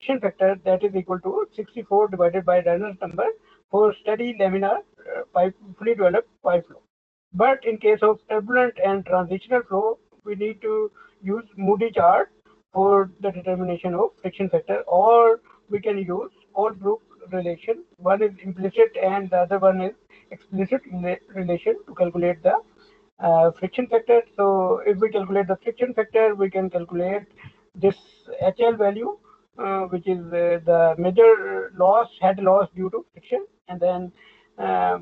friction factor that is equal to 64 divided by Reynolds number for steady laminar pipe, fully developed pipe flow. But in case of turbulent and transitional flow, we need to use Moody chart for the determination of friction factor, or we can use Colebrook relation. One is implicit and the other one is explicit relation to calculate the friction factor. So if we calculate the friction factor, we can calculate this HL value, which is the major loss, head loss due to friction, and then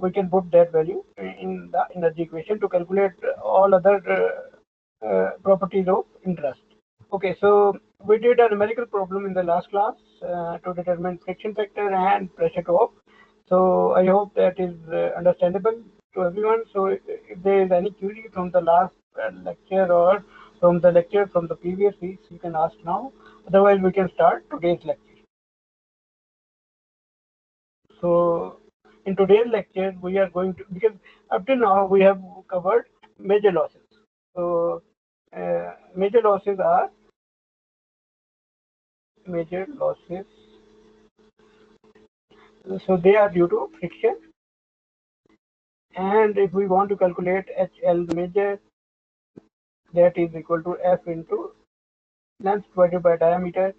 we can put that value in the energy equation to calculate all other properties of interest. Okay, so we did a numerical problem in the last class to determine friction factor and pressure drop. So I hope that is understandable to everyone. So if there is any query from the last lecture or from the lecture from the previous weeks, you can ask now. Otherwise, we can start today's lecture. So in today's lecture, we are going to, because up to now we have covered major losses. So major losses are major losses. So they are due to friction. And if we want to calculate HL major, that is equal to F into length divided by diameter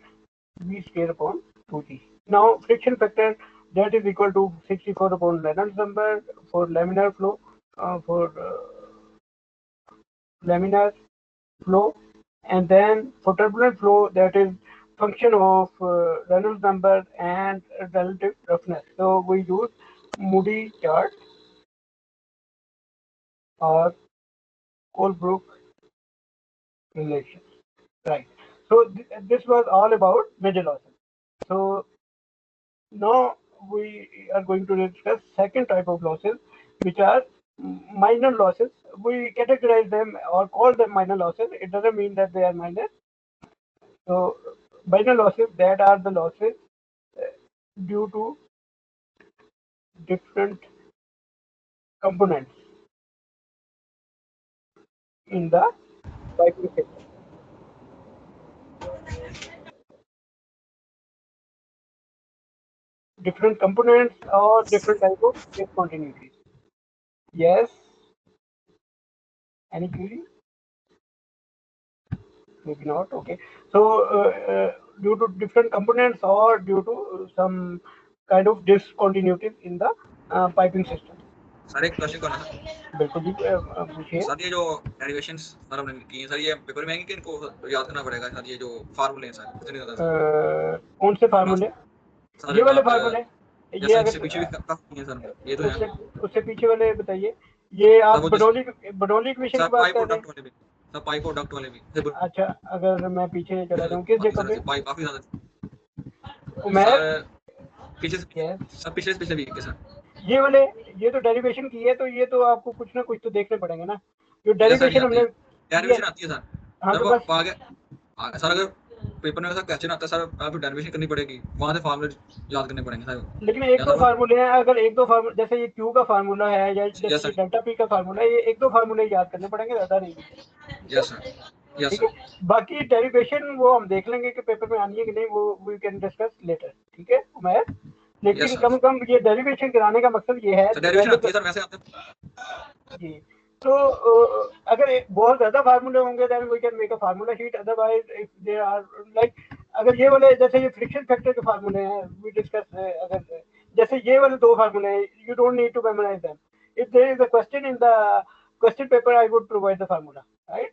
V square upon 2G. Now friction factor, that is equal to 64 upon Reynolds number for laminar flow, laminar flow, and then for turbulent flow, that is function of Reynolds number and relative roughness. So we use Moody chart or Colebrook relation, right? So this was all about major losses. So now we are going to discuss second type of losses, which are minor losses. We categorize them or call them minor losses. It doesn't mean that they are minor. So minor losses, that are the losses due to different components in the piping system. Different components or different type of discontinuities. Yes. Any query? Maybe not. Okay. So due to different components or due to some kind of discontinuities in the piping system. Sir एक question करना sir बिल्कुल जी पूछिए sir ये जो derivations sir हमने की हैं sir ये पेपर में आएंगे कि इनको याद करना पड़ेगा सर ये जो फार्मूले हैं सर कितने ज्यादा सर कौन से फार्मूले सर ये वाले फार्मूले ये जैसे अगर इससे पीछे भी काफी हैं सर ये तो उससे है उससे पीछे वाले बताइए ये आप सर वो बडोली इक्वेशन सर की बात पाइप कर और रहे डक्ट वाले भी सर पाइप और डक्ट वाले भी अच्छा अगर मैं पीछे चला जाऊँ किस जगह पे पाइप काफी ज्यादा उमैर सर पीछे यस सर पिछले से पिछले वीक के सर ये वाले ये तो डेरिवेशन की है तो ये तो आपको कुछ ना कुछ तो देखने पड़ेंगे ना जो ये सर डेरिवेशन हमने डेरिवेशन आती है सर हाँ जब तो बस आगे सर अगर पेपर में सर क्वेश्चन आता है सर आप डेरिवेशन करनी पड़ेगी वहां से फार्मूले याद करने पड़ेंगे सर लेकिन एक दो फार्मूले हैं अगर एक दो फार्मूले जैसे ये क्यू का फार्मूला है या जैसे ये डेल्टा पी का फार्मूला है ये एक दो फार्मूले याद करने पड़ेंगे ज्यादा नहीं यस सर ठीक है बाकी डेरिवेशन वो हम देख लेंगे कि पेपर में आनी है कि नहीं वो वी कैन डिस्कस लेटर ठीक है उमैर लेकिन कम से कम ये डेरिवेशन कराने का मकसद ये है डेरिवेशन आती है सर वैसे आते हैं जी तो अगर बहुत ज्यादा फार्मूले होंगे then we can make a formula sheet otherwise if they are like अगर ये वाले जैसे ये फ्रिक्शन फैक्टर के फार्मूले हैं वी डिस्कस अगर जैसे ये वाले दो फार्मूले हैं you don't need to memorise them if there is a question in the question paper I would provide the formula right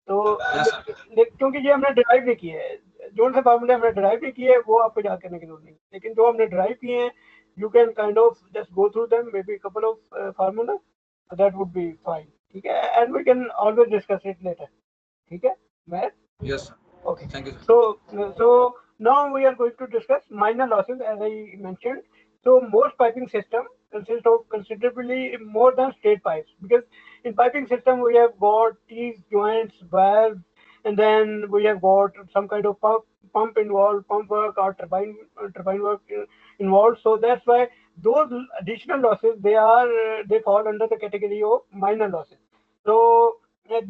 तो क्योंकि ये हमने डिराइव नहीं किए है जो से फार्मूले हमने डिराइव नहीं किए वो आपको याद करने की जरूरत नहीं लेकिन जो हमने डिराइव किए हैं you can kind of just go through them maybe a couple of formulas that would be fine ठीक है and we can always discuss it later ठीक है मैं yes okay thank you so now we are going to discuss minor losses as I mentioned so most piping system consist of considerably more than straight pipes because in piping system we have got teeth joints valves and then we have got some kind of pump involved pump work or turbine work involved so that's why those additional losses they fall under the category of minor losses so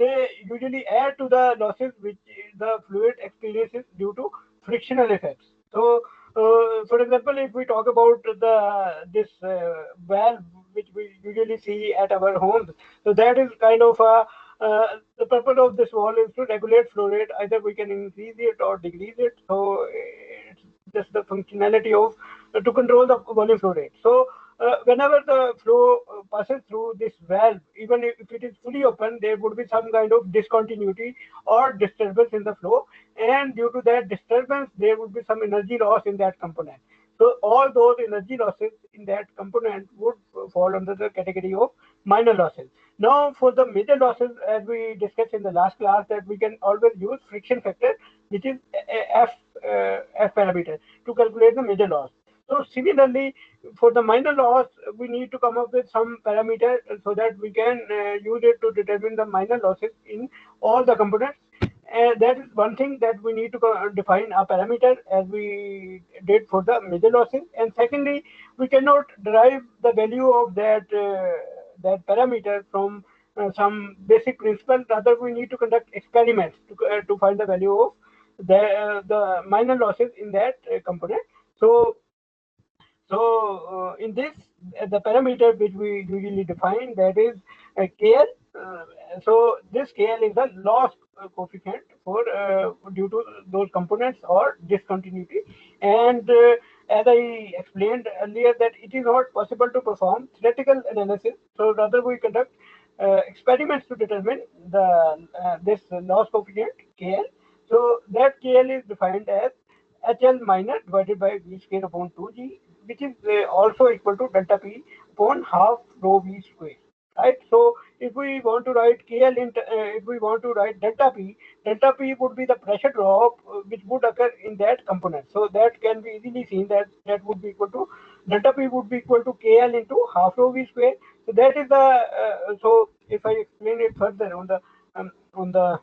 they usually add to the losses which the fluid experiences due to frictional effects So, for example, if we talk about this valve which we usually see at our homes, so that is kind of the purpose of this valve is to regulate flow rate. Either we can increase it or decrease it. So it's just the functionality of to control the volume flow rate. So whenever the flow passes through this valve, even if it is fully open, there would be some kind of discontinuity or disturbance in the flow, and due to that disturbance, there would be some energy loss in that component. So all those energy losses in that component would fall under the category of minor losses. Now, for the major losses, as we discussed in the last class, that we can always use friction factor, which is F parameter, to calculate the major loss. So similarly, for the minor loss, we need to come up with some parameter so that we can use it to determine the minor losses in all the components. And that is one thing that we need to define a parameter as we did for the major losses. And secondly, we cannot derive the value of that parameter from some basic principle. Rather, we need to conduct experiments to find the value of the minor losses in that component. So in this, the parameter which we usually define, that is KL. So this KL is the loss coefficient for due to those components or discontinuity. And as I explained earlier, that it is not possible to perform theoretical analysis. So rather we conduct experiments to determine the this loss coefficient KL. So that KL is defined as HL minor divided by V square upon 2G, which is also equal to delta P upon half rho V square. Right. So if we want to write KL if we want to write delta P would be the pressure drop which would occur in that component. So that can be easily seen that that would be equal to delta P would be equal to KL into half rho V square. So that is the so if I explain it further on the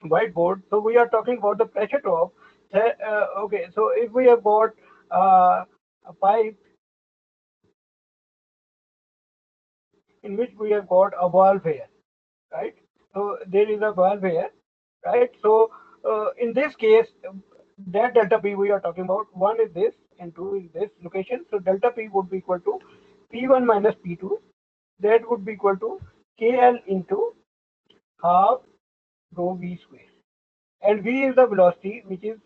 whiteboard. So we are talking about the pressure drop. Okay, so if we have got a pipe in which we have got a valve here, right? So there is a valve here, right? So in this case, that delta P we are talking about, one is this and two is this location. So delta P would be equal to P1 minus P2. That would be equal to KL into half rho V square. And v is the velocity which is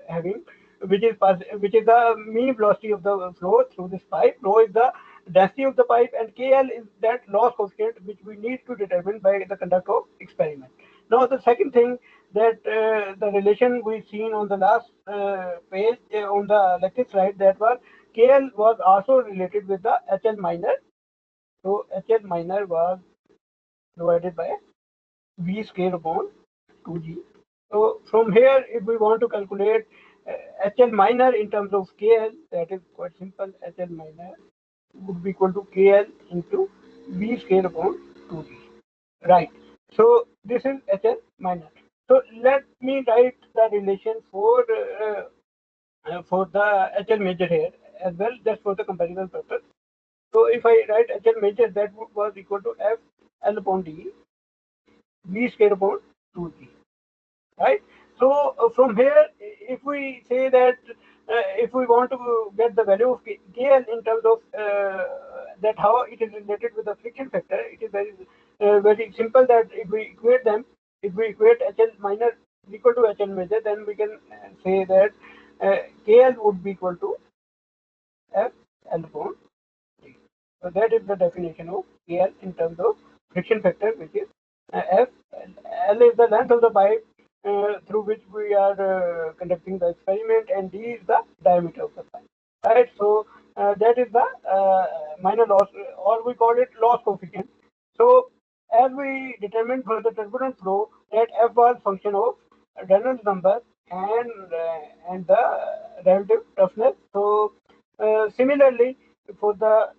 having which is the mean velocity of the flow through this pipe. Rho is the density of the pipe, and kl is that loss coefficient which we need to determine by the conduct of experiment. Now the second thing, that the relation we seen on the last page on the lecture slide, that was kl was also related with the hl minor. So hl minor was divided by v square upon 2g. So from here, if we want to calculate HL minor in terms of KL, that is quite simple. HL minor would be equal to KL into V square upon 2V. Right. So this is HL minor. So let me write the relation for the HL major here as well, just for the comparison purpose. So if I write HL major, that was equal to F L upon D V square upon 2G. Right. So from here, if we say that if we want to get the value of KL in terms of that how it is related with the friction factor, it is very simple that if we equate them, if we equate HL minor equal to HL major, then we can say that KL would be equal to F L upon D. So that is the definition of KL in terms of friction factor, which is F. L is the length of the pipe through which we are conducting the experiment, and D is the diameter of the pipe. Right. So that is the minor loss, or we call it loss coefficient. So as we determined for the turbulent flow, that F was function of Reynolds number and the relative toughness. So similarly, for the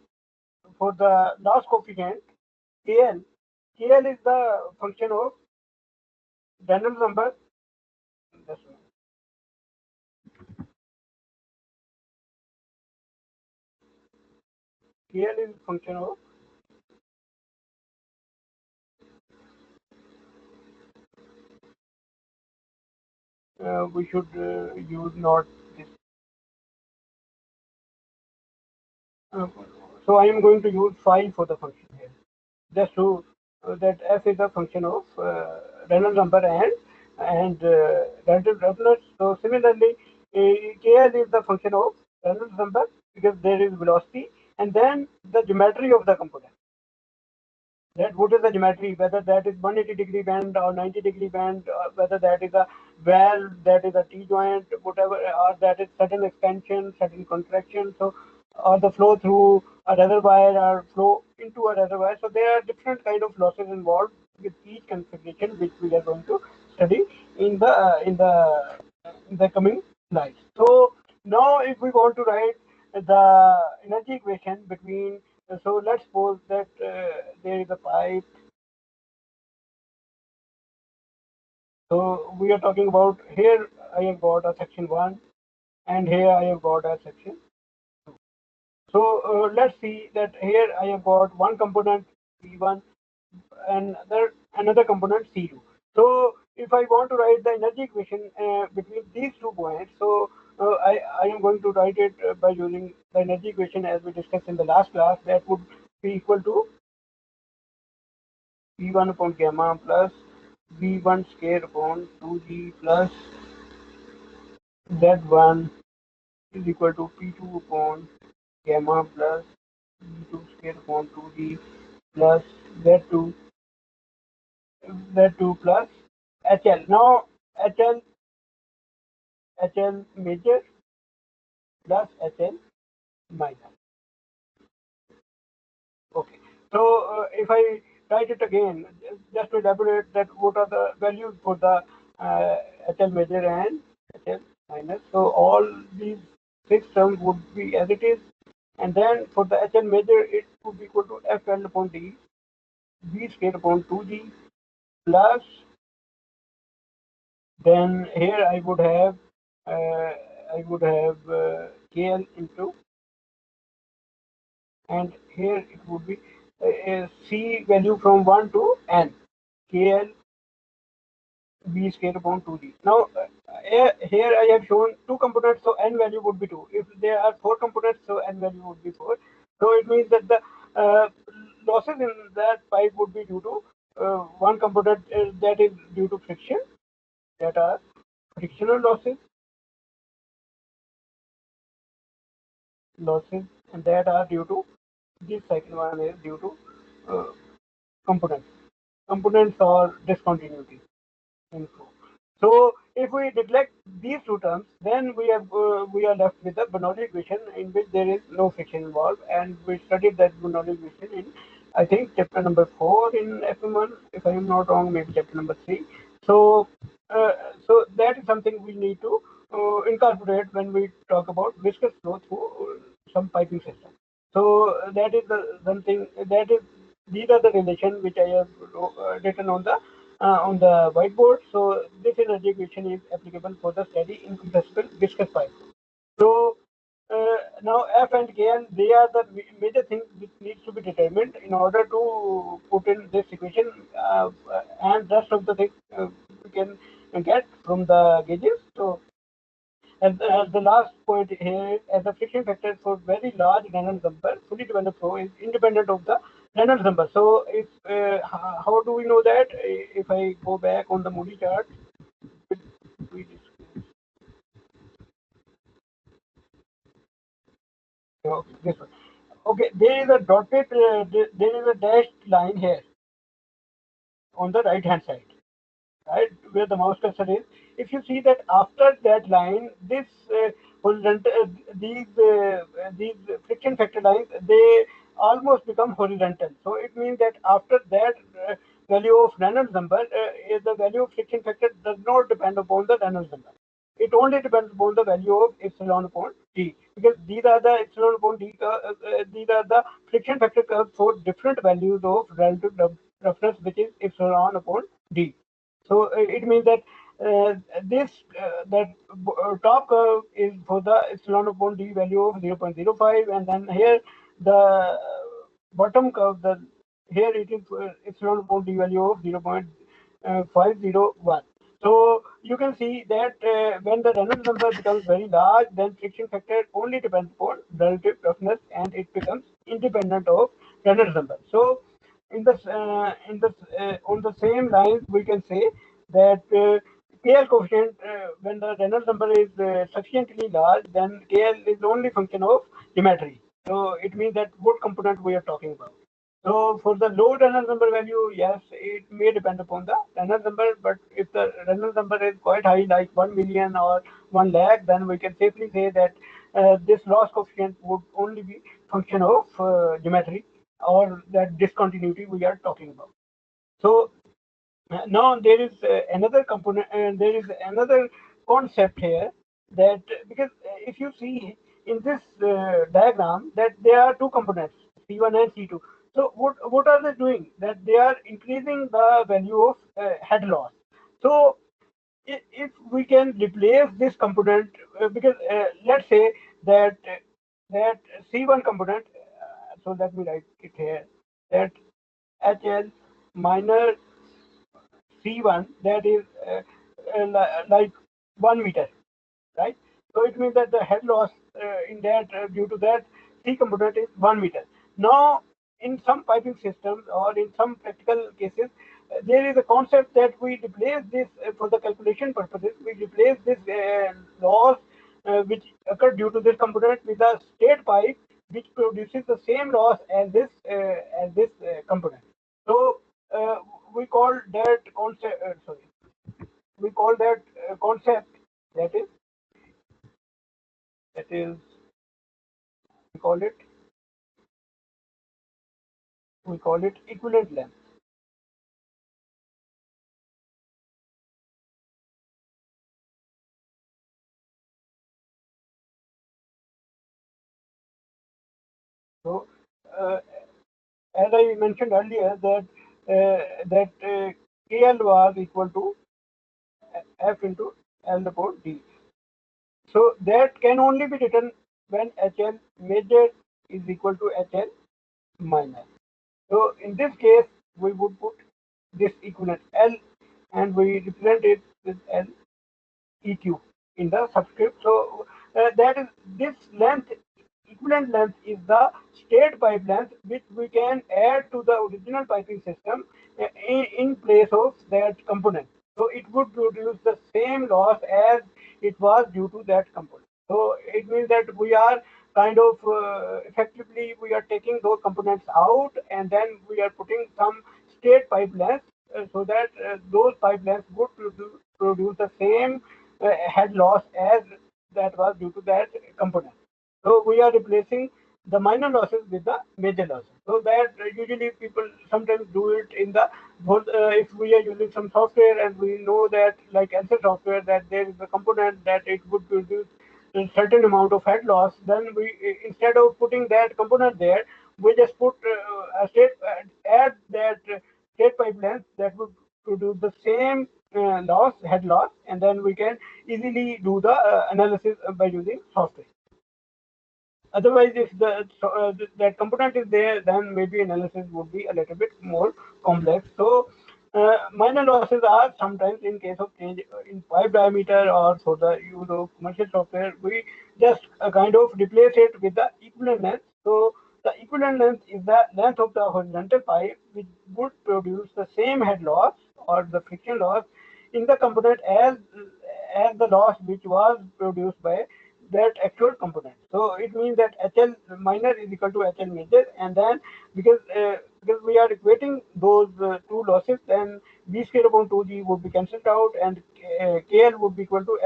loss coefficient KL, KL is the function of Reynolds number. KL is function of we should use not Uh, so I am going to use 5 for the function here, just to that f is a function of Reynolds number and relative roughness. So similarly, kl is the function of Reynolds number because there is velocity, and then the geometry of the component. That what is the geometry, whether that is 180-degree bend or 90-degree bend, whether that is a valve, that is a T-joint, whatever, or that is certain expansion, certain contraction, so or the flow through a reservoir or flow into a reservoir. So there are different kind of losses involved with each configuration, which we are going to study in the coming slides. So now if we want to write the energy equation between, so let's suppose that there is a pipe. So we are talking about here I have got a section 1 and here I have got a section 2. So let's see that here I have got one component C1 and another component C2. So if I want to write the energy equation between these 2 points, so I am going to write it by using the energy equation as we discussed in the last class. That would be equal to P1 upon gamma plus V1 square upon 2G plus Z1 is equal to P2 upon gamma plus V2 square upon 2G plus Z2 Z2 plus HL. Now HL major plus HL minor. Okay. So if I write it again, just to elaborate that what are the values for the HL major and HL minus. So all these 6 terms would be as it is, and then for the HL major it would be equal to FL upon D, V square upon 2G plus, then here I would have KL into, and here it would be C value from 1 to N, KL B square upon 2D. Now, here I have shown 2 components, so N value would be 2. If there are 4 components, so N value would be 4. So it means that the losses in that pipe would be due to one component that is due to friction, that are frictional losses, and that are due to, this second one is due to uh, components or discontinuity in flow. So if we neglect these 2 terms, then we are left with the Bernoulli equation in which there is no friction involved, and we studied that Bernoulli equation in, I think, chapter number 4 in FM1, if I am not wrong, maybe chapter number 3. So uh, so that is something we need to incorporate when we talk about viscous flow through some piping system. So that is the something that is, these are the relation which I have written on the whiteboard. So this energy equation is applicable for the steady incompressible viscous pipe. So now F and Kn, they are the major things which needs to be determined in order to put in this equation, and rest of the things we can get from the gauges. So and the last point here, as the friction factor for very large Reynolds number, fully developed flow is independent of the Reynolds number. So, if how do we know that? If I go back on the Moody chart, we okay, this one. Okay, there is a dotted, there is a dashed line here on the right hand side, right where the mouse cursor is. If you see that after that line, this horizontal, these friction factor lines, they almost become horizontal. So it means that after that value of Reynolds number, the value of friction factor does not depend upon the Reynolds number. It only depends upon the value of epsilon upon d, because these are the epsilon upon d. These are the friction factor curves for different values of relative roughness, which is epsilon upon d. So it means that this that top curve is for the epsilon upon d value of 0.05, and then here the bottom curve, the here it is epsilon upon d value of 0.501. So you can see that when the Reynolds number becomes very large, then friction factor only depends upon relative roughness, and it becomes independent of Reynolds number. So in the on the same lines, we can say that KL coefficient, when the Reynolds number is sufficiently large, then KL is only function of geometry. So it means that what component we are talking about. So for the low Reynolds number value, yes, it may depend upon the Reynolds number, but if the Reynolds number is quite high, like 1 million or 1 lakh, then we can safely say that this loss coefficient would only be function of geometry, or that discontinuity we are talking about. So now there is another component, and there is another concept here, that because if you see in this diagram that there are two components, C1 and C2. So what are they doing? That they are increasing the value of head loss. So if we can replace this component, because let's say that that C1 component, so let me write it here, that HL minor C1, that is like 1 meter, right? So it means that the head loss in that due to that C component is 1 meter. Now, in some piping systems or in some practical cases, there is a concept that we replace this for the calculation purposes. We replace this loss which occurred due to this component with a straight pipe which produces the same loss as this component. So uh, we call that concept. Sorry, we call that concept, that is that is we call it equivalent length. So uh, as I mentioned earlier, that KL was equal to F into L upon D. So that can only be written when HL major is equal to HL minor. So in this case, we would put this equivalent L, and we represent it with L EQ in the subscript. So that is this length, equivalent length, is the straight pipe length which we can add to the original piping system in place of that component. So it would produce the same loss as it was due to that component. So it means that we are kind of effectively we are taking those components out, and then we are putting some straight pipe length so that those pipe lengths would produce the same head loss as that was due to that component. So we are replacing the minor losses with the major losses. So that usually people sometimes do it in the if we are using some software and we know that, like answer software, that there is a component that it would produce a certain amount of head loss, then we instead of putting that component there, we just put a state add that state pipe length that would produce the same head loss, and then we can easily do the analysis by using software. Otherwise, if that component is there, then maybe analysis would be a little bit more complex. So minor losses are sometimes in case of change in pipe diameter, or for the use of commercial software, we just kind of replace it with the equivalent length. So the equivalent length is the length of the horizontal pipe which would produce the same head loss or the friction loss in the component as the loss which was produced by that actual component. So it means that HL minor is equal to HL major, and then because we are equating those two losses, then B square upon 2G would be cancelled out, and KL would be equal to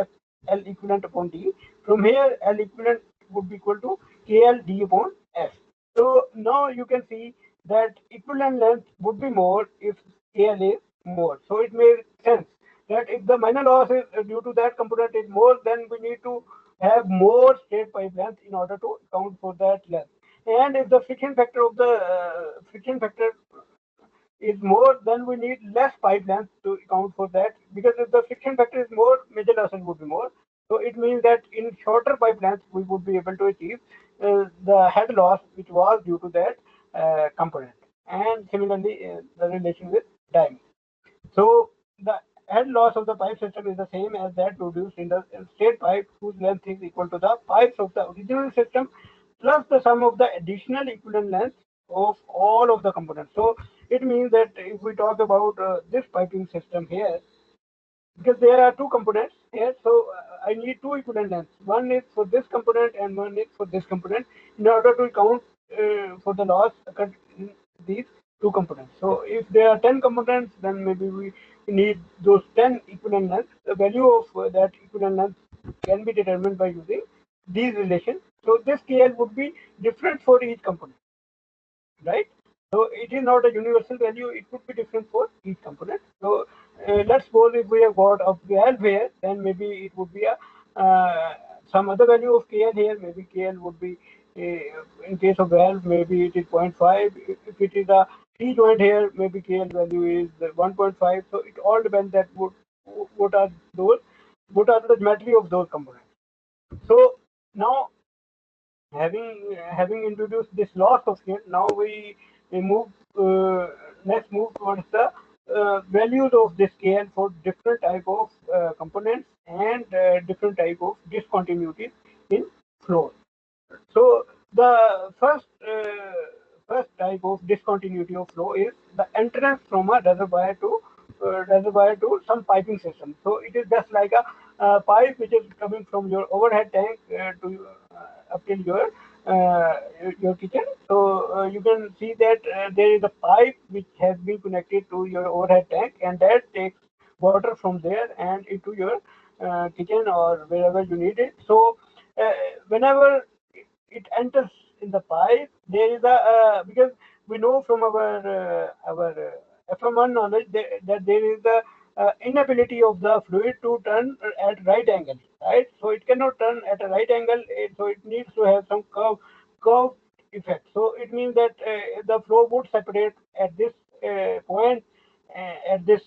L equivalent upon D. From here, L equivalent would be equal to KL D upon F. So now you can see that equivalent length would be more if KL is more. So it makes sense that if the minor loss is due to that component is more, then we need to have more straight pipe length in order to account for that length. And if the friction factor of the friction factor is more, then we need less pipe length to account for that, because if the friction factor is more, major losses would be more. So it means that in shorter pipe length, we would be able to achieve the head loss which was due to that component. And similarly, the relation with diameter. So the head loss of the pipe system is the same as that produced in the straight pipe whose length is equal to the pipes of the original system plus the sum of the additional equivalent length of all of the components. So it means that if we talk about this piping system here, because there are two components here, so I need two equivalent lengths. One is for this component and one is for this component in order to count for the loss occurred in these two components. So if there are 10 components, then maybe we need those 10 equivalent lengths. The value of that equivalent length can be determined by using these relations. So this KL would be different for each component, right? So it is not a universal value, it could be different for each component. So let's suppose if we have got a valve here, then maybe it would be a some other value of KL here, maybe KL would be in case of valve, maybe it is 0.5. If it is a T joint here, maybe KL value is 1.5. So it all depends that what are those, what are the geometry of those components. So now having introduced this loss of scale, now we move let's move towards the values of this scale for different type of components and different type of discontinuities in flow. So the first type of discontinuity of flow is the entrance from a reservoir to some piping system. So it is just like a pipe which is coming from your overhead tank to up till your kitchen. So you can see that there is a pipe which has been connected to your overhead tank, and that takes water from there and into your kitchen or wherever you need it. So uh, whenever it enters in the pipe, there is a because we know from our FM1 knowledge that there is the inability of the fluid to turn at right angle, right? So it cannot turn at a right angle, so it needs to have some curve effect. So it means that the flow would separate at this point at this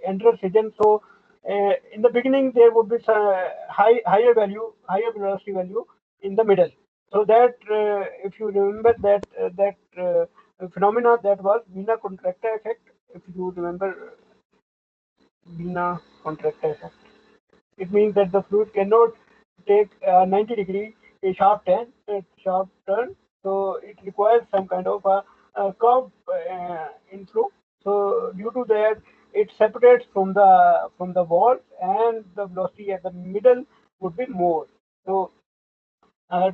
entrance region. So in the beginning there would be some higher velocity value in the middle. So that if you remember that phenomena, that was vena contracta effect. If you remember vena contracta effect, it means that the fluid cannot take 90-degree a sharp turn. So it requires some kind of a curve inflow. So due to that, it separates from the wall, and the velocity at the middle would be more. So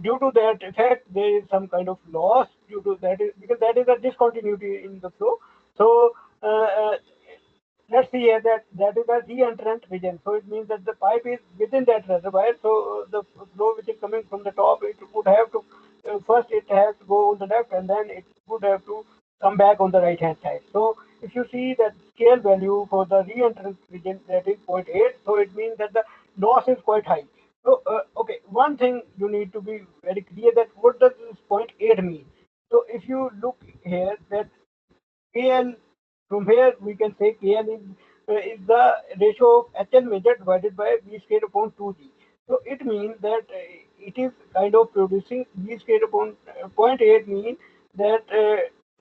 due to that effect, there is some kind of loss due to that, because that is a discontinuity in the flow. So let's see here that that is a re-entrant region. So it means that the pipe is within that reservoir. So the flow which is coming from the top, it would have to first it has to go on the left, and then it would have to come back on the right hand side. So if you see that scale value for the re-entrant region, that is 0.8, so it means that the loss is quite high. So okay, one thing you need to be very clear, that what does this 0.8 mean? So if you look here, that KL, from here we can say KL is the ratio of HL measured divided by V squared upon 2G. So it means that it is kind of producing V squared upon zero point 0.8, mean that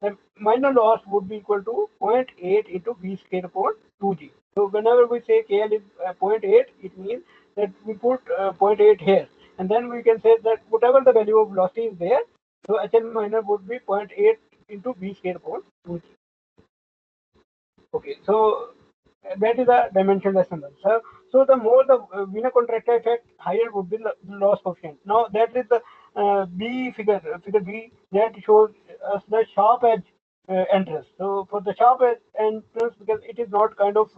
the minor loss would be equal to zero point 0.8 into V squared upon 2G. So whenever we say KL is 0.8, it means that we put 0.8 here, and then we can say that whatever the value of velocity is there, so HL minor would be 0.8 into V squared upon 2G. Okay, so that is a dimensionless number. So the more the vena contracta effect, higher would be the loss coefficient. Now that is the B figure B, that shows us the sharp edge entrance. So for the sharp edge entrance, because it is not kind of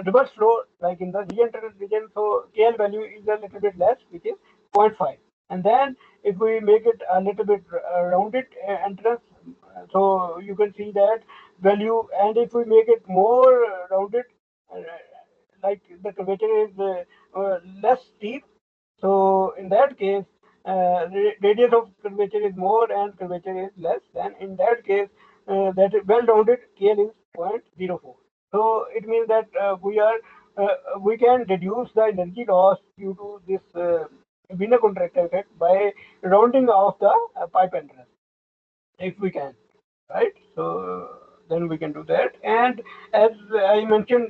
reverse flow like in the re-entrance region, so KL value is a little bit less, which is 0.5. And then if we make it a little bit rounded entrance, so you can see that value, and if we make it more rounded, uh, like the curvature is less steep, so in that case radius of curvature is more and curvature is less, then in that case that well rounded KL is 0.04. So it means that we can reduce the energy loss due to this vena contracta effect by rounding off the pipe entrance, if we can, right? So then we can do that. And as I mentioned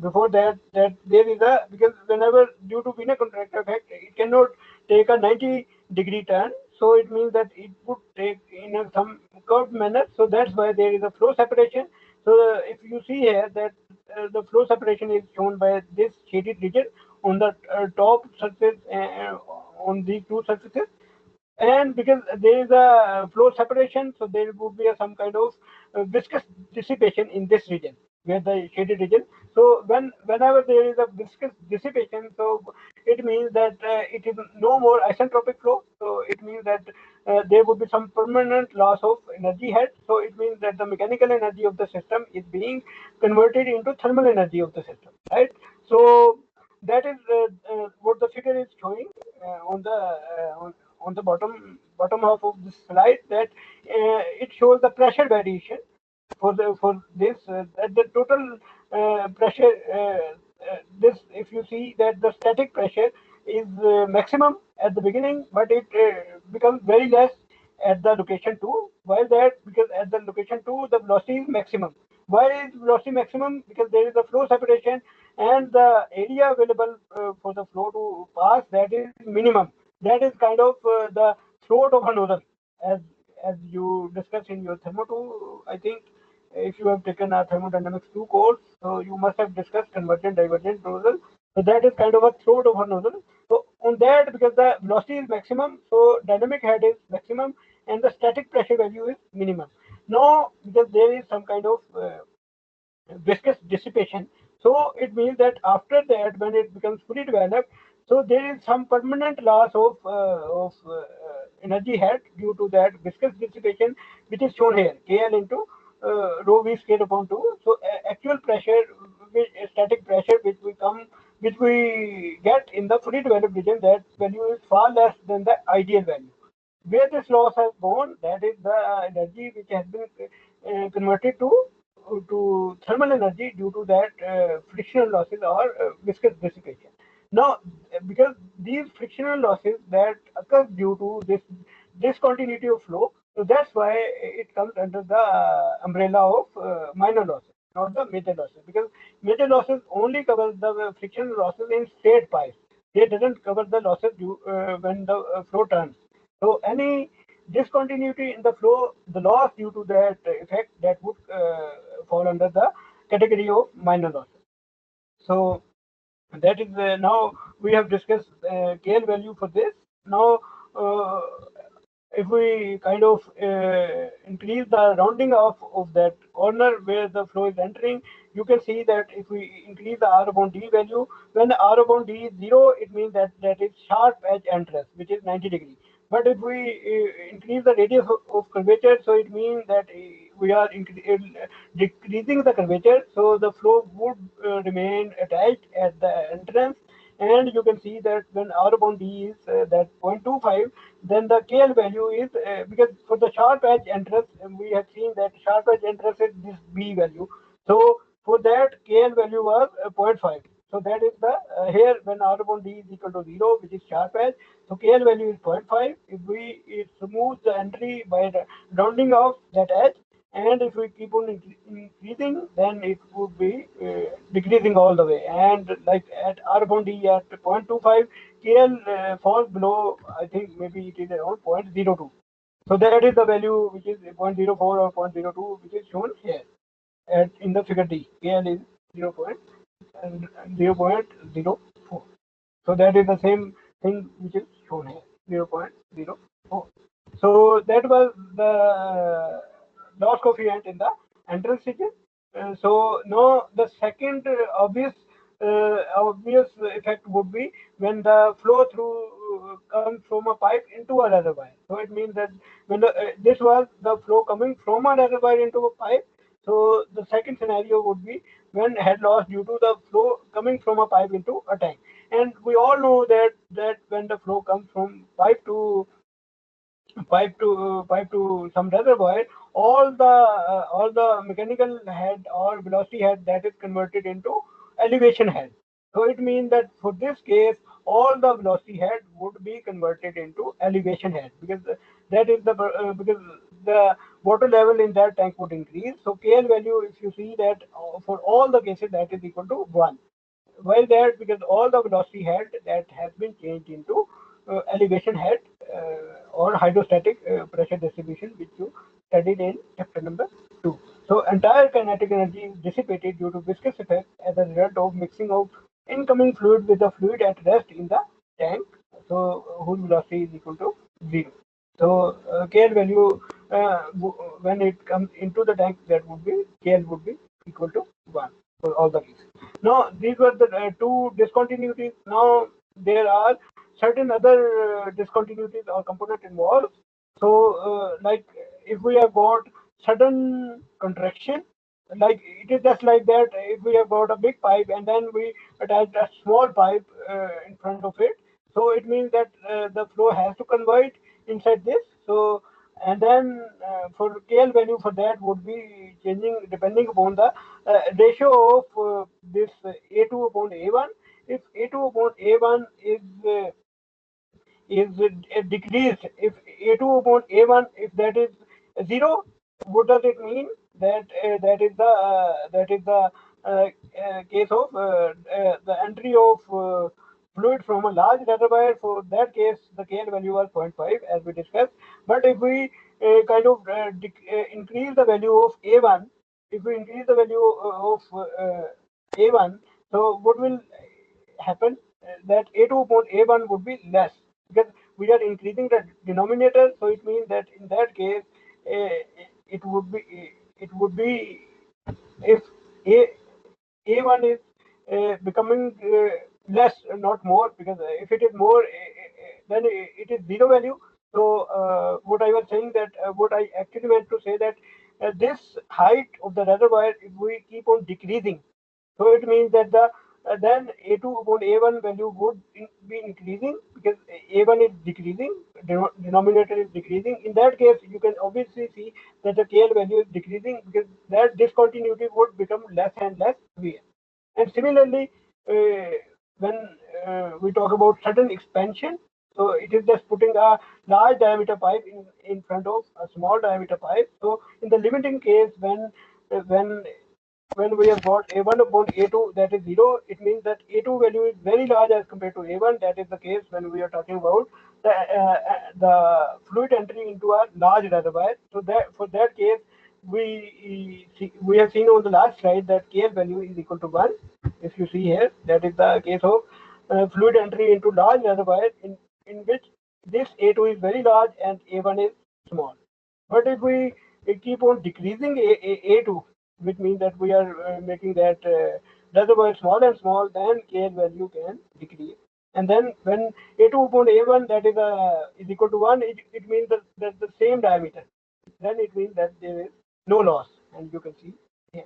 before that there is a, because whenever due to Wiener contractor effect, it cannot take a 90-degree turn, so it means that it would take in some curved manner. So that's why there is a flow separation. So if you see here that the flow separation is shown by this shaded region on the top surface, on these two surfaces. And because there is a flow separation, so there would be some kind of viscous dissipation in this region where the shaded region. So whenever there is a viscous dissipation, so it means that it is no more isentropic flow. So it means that there would be some permanent loss of energy head. So it means that the mechanical energy of the system is being converted into thermal energy of the system, right? So that is what the figure is showing on the on the bottom half of this slide, that it shows the pressure variation for this at the total pressure. This, if you see that the static pressure is maximum at the beginning, but it becomes very less at the location 2. Why that? Because at the location 2 the velocity is maximum. Why is velocity maximum? Because there is a flow separation, and the area available for the flow to pass, that is minimum. That is kind of the throat of a nozzle, as you discussed in your thermo 2, I think. If you have taken a thermodynamics 2 course, so you must have discussed convergent divergent nozzle. So that is kind of a throat of a nozzle. So on that, because the velocity is maximum, so dynamic head is maximum and the static pressure value is minimum. Now, because there is some kind of viscous dissipation, so it means that after that, when it becomes fully developed, so there is some permanent loss of energy head due to that viscous dissipation, which is shown here, KL into rho v squared upon 2. So actual pressure, static pressure, which we get in the fully developed region, that value is far less than the ideal value. Where this loss has gone, that is the energy which has been converted to thermal energy due to that frictional losses or viscous dissipation. Now, because these frictional losses that occur due to this discontinuity of flow, so that's why it comes under the umbrella of minor losses, not the major losses. Because major losses only cover the frictional losses in straight pipes. They doesn't cover the losses when the flow turns. So any discontinuity in the flow, the loss due to that effect, that would fall under the category of minor losses. So that is now we have discussed KL value for this. Now uh, if we kind of increase the rounding off of that corner where the flow is entering, you can see that if we increase the R upon D value, when the R upon D is 0, it means that that is sharp edge entrance, which is 90 degree. But if we increase the radius of curvature, so it means that we are decreasing the curvature, so the flow would remain attached at the entrance. And you can see that when R upon D is that 0.25, then the KL value is because for the sharp edge entrance, we have seen that sharp edge entrance is this B value. So for that, KL value was 0.5. So that is the here when R upon D is equal to 0, which is sharp edge. So KL value is 0.5. If we smooth the entry by rounding off that edge, and if we keep on increasing, then it would be decreasing all the way. And like at R upon D at 0.25, KL falls below, I think maybe it is around 0.02. So that is the value which is 0.04 or 0.02, which is shown here in the figure D. KL is 0.04. So that is the same thing which is shown here, 0.04. So that was the loss coefficient in the entrance region. So now the second obvious effect would be when the flow through comes from a pipe into a reservoir. So it means that when this was the flow coming from a reservoir into a pipe. So the second scenario would be when head loss due to the flow coming from a pipe into a tank. And we all know that when the flow comes from pipe to some reservoir, all the mechanical head or velocity head, that is converted into elevation head. So it means that for this case, all the velocity head would be converted into elevation head, because that is the because the water level in that tank would increase. So KL value, if you see that for all the cases, that is equal to 1. Why that? Because all the velocity head that has been changed into elevation head or hydrostatic pressure distribution, which you studied in chapter number 2. So entire kinetic energy is dissipated due to viscous effect as a result of mixing of incoming fluid with the fluid at rest in the tank. So whose velocity is equal to 0. So KL value when it comes into the tank, that would be KL would be equal to 1 for all the cases. Now these were the two discontinuities. Now there are certain other discontinuities or component involved. So like if we have got sudden contraction, like it is just like that. If we have got a big pipe and then we attach a small pipe in front of it, so it means that the flow has to convert inside this. So and then for KL value for that would be changing depending upon the ratio of this A2 upon A1. If A2 upon A1 is decreased, if A2 upon A1, if that is 0, what does it mean? That that is the case of the entry of fluid from a large reservoir. For that case, the KL value was 0.5 as we discussed. But if we kind of increase the value of A1, if we increase the value of A1, so what will happen? That A2 upon A1 would be less because we are increasing the denominator. So it means that in that case, it would be if A A1 is becoming less, not more, because if it is more, then it is 0 value. So what I was saying that what I actually meant to say that this height of the reservoir, if we keep on decreasing, so it means that the then A2 upon A1 value would be increasing because A1 is decreasing, denominator is decreasing. In that case, you can obviously see that the KL value is decreasing because that discontinuity would become less and less severe. And similarly, uh, when we talk about sudden expansion, so it is just putting a large diameter pipe in front of a small diameter pipe. So in the limiting case, uh, when when we have got A1 upon A2, that is 0, it means that A2 value is very large as compared to A1. That is the case when we are talking about the fluid entry into a large reservoir. So that for that case, we have seen on the last slide that KL value is equal to 1. If you see here, that is the case of fluid entry into large reservoir in which this A2 is very large and A1 is small. But if we keep on decreasing A2, which means that we are making that reservoir small and small, then KL value can decrease. And then when A2 upon A1 that is equal to 1, it means that the same diameter. Then it means that there is no loss, and you can see here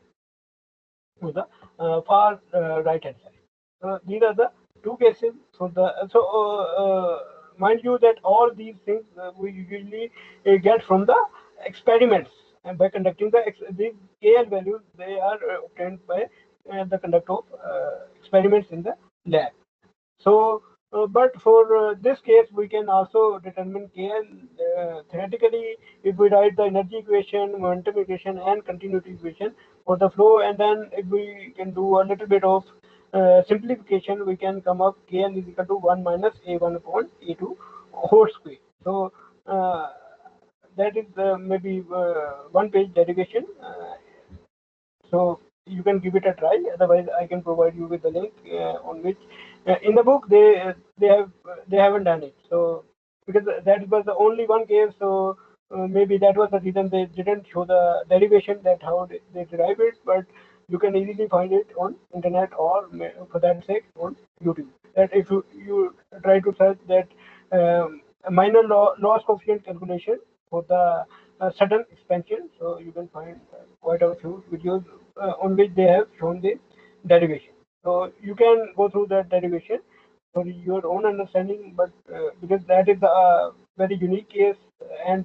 to the far right hand side. So these are the two cases. So mind you that all these things we usually get from the experiments, and by conducting these KL values, they are obtained by the conduct of experiments in the lab. So, but for this case, we can also determine KL theoretically if we write the energy equation, momentum equation, and continuity equation for the flow, and then if we can do a little bit of simplification, we can come up KL is equal to 1 minus A1 upon A2 whole square. So, that is maybe one page derivation. So you can give it a try. Otherwise, I can provide you with the link on which in the book they haven't done it. So because that was the only one case, so maybe that was the reason they didn't show the derivation that how they derive it. But you can easily find it on internet or for that sake on YouTube. That if you try to search that a minor loss coefficient calculation for the sudden expansion, so you can find quite a few videos on which they have shown the derivation. So you can go through that derivation for your own understanding, but because that is a very unique case, and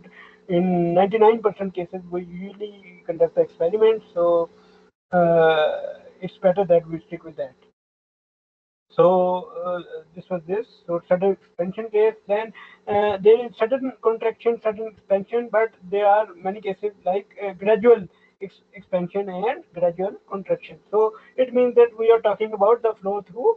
in 99% cases we usually conduct the experiments, so it's better that we stick with that. So this was this. So sudden expansion case. Then there is sudden contraction, sudden expansion, but there are many cases like gradual expansion and gradual contraction. So it means that we are talking about the flow through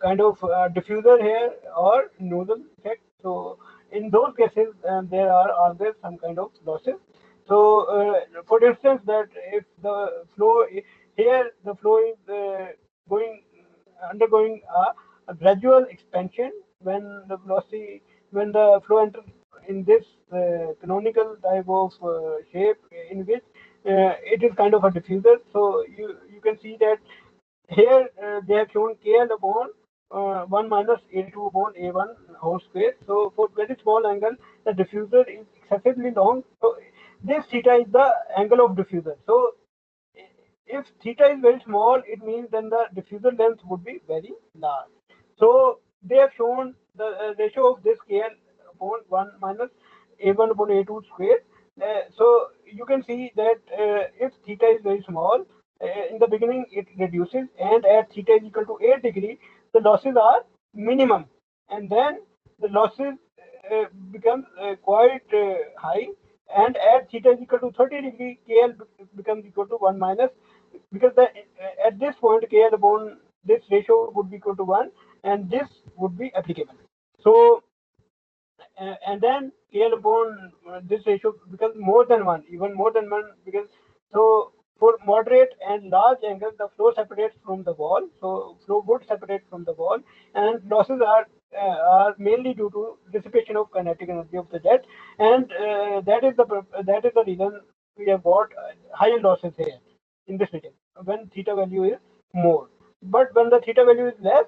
kind of diffuser here or nozzle effect. So in those cases, there are always some kind of losses. So for instance, that if the flow here the flow is going undergoing a gradual expansion when the velocity when the flow enters in this canonical type of shape in which it is kind of a diffuser. So you can see that here they have shown KL upon 1 minus A2 upon A1 whole square. So for very small angle, the diffuser is excessively long. So this theta is the angle of diffuser. So if theta is very small, it means then the diffuser length would be very large. So they have shown the ratio of this KL upon 1 minus A1 upon A2 square. So you can see that if theta is very small, in the beginning it reduces, and at theta is equal to 8 degree, the losses are minimum, and then the losses become quite high, and at theta is equal to 30 degree, KL becomes equal to 1 minus, because at this point KL upon this ratio would be equal to 1, and this would be applicable. So and then KL upon this ratio becomes more than 1, even more than 1, because so for moderate and large angles, the flow separates from the wall. So flow would separate from the wall, and losses are mainly due to dissipation of kinetic energy of the jet, and that is the reason we have got higher losses here in this region when theta value is more. But when the theta value is less,